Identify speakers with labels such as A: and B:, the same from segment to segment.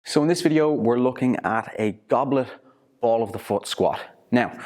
A: So in this video, we're looking at a goblet ball of the foot squat. Now,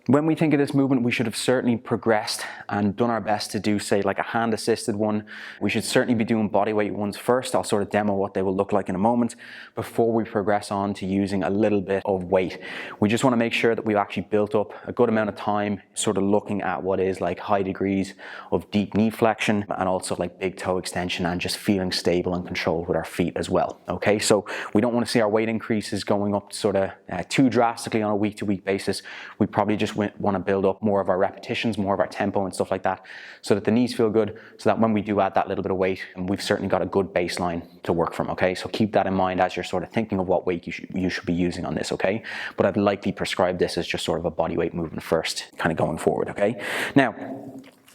A: when we think of this movement, we should have certainly progressed and done our best to do, say, like a hand-assisted one. We should certainly be doing bodyweight ones first. I'll sort of demo what they will look like in a moment before we progress on to using a little bit of weight. We just want to make sure that we've actually built up a good amount of time sort of looking at what is like high degrees of deep knee flexion and also like big toe extension and just feeling stable and controlled with our feet as well. Okay, so we don't want to see our weight increases going up sort of too drastically on a week-to-week basis. We probably just want to build up more of our repetitions, more of our tempo and stuff like that, so that the knees feel good, so that when we do add that little bit of weight, we've certainly got a good baseline to work from, okay? So keep that in mind as you're sort of thinking of what weight you should be using on this, okay? But I'd likely prescribe this as just sort of a body weight movement first, kind of going forward, okay? Now,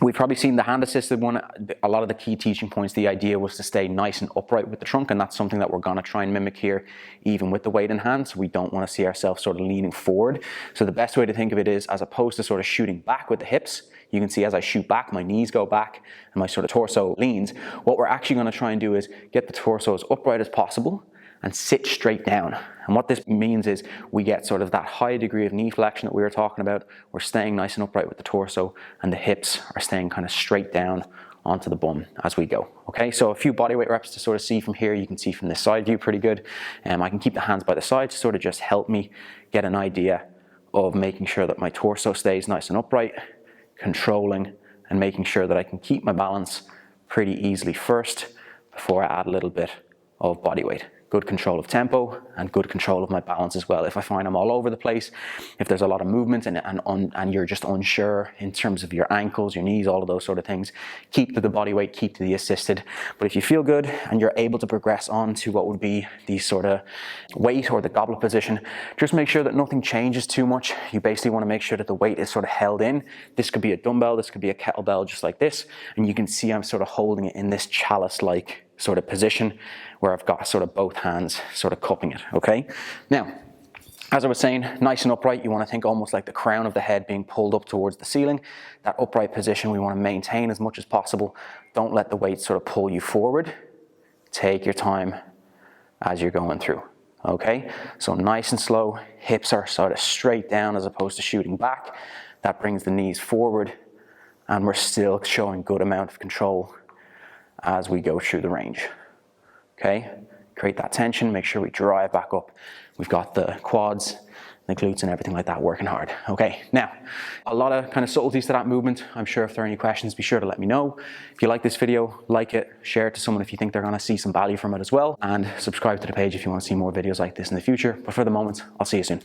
A: we've probably seen the hand-assisted one. A lot of the key teaching points, the idea was to stay nice and upright with the trunk, and that's something that we're going to try and mimic here, even with the weight in hand. So we don't want to see ourselves sort of leaning forward. So the best way to think of it is, as opposed to sort of shooting back with the hips, you can see as I shoot back, my knees go back and my sort of torso leans. What we're actually going to try and do is get the torso as upright as possible and sit straight down. And what this means is we get sort of that high degree of knee flexion that we were talking about. We're staying nice and upright with the torso, and the hips are staying kind of straight down onto the bum as we go. Okay, so a few bodyweight reps to sort of see from here. You can see from this side view pretty good. I can keep the hands by the side to sort of just help me get an idea of making sure that my torso stays nice and upright, controlling and making sure that I can keep my balance pretty easily first before I add a little bit of body weight. Good control of tempo and good control of my balance as well. If I find I'm all over the place, if there's a lot of movement and you're just unsure in terms of your ankles, your knees, all of those sort of things, keep to the body weight, keep to the assisted. But if you feel good and you're able to progress on to what would be the sort of weight or the goblet position, just make sure that nothing changes too much. You basically want to make sure that the weight is sort of held in. This could be a dumbbell, this could be a kettlebell, just like this. And you can see I'm sort of holding it in this chalice-like sort of position where I've got sort of both hands sort of cupping it, okay? Now, as I was saying, nice and upright, you want to think almost like the crown of the head being pulled up towards the ceiling. That upright position we want to maintain as much as possible. Don't let the weight sort of pull you forward. Take your time as you're going through, okay? So nice and slow, hips are sort of straight down as opposed to shooting back. That brings the knees forward, and we're still showing good amount of control as we go through the range, okay? Create that tension, make sure we drive back up. We've got the quads, the glutes and everything like that working hard. Okay, now, a lot of kind of subtleties to that movement. I'm sure if there are any questions, be sure to let me know. If you like this video, like it, share it to someone if you think they're gonna see some value from it as well, and subscribe to the page if you wanna see more videos like this in the future. But for the moment, I'll see you soon.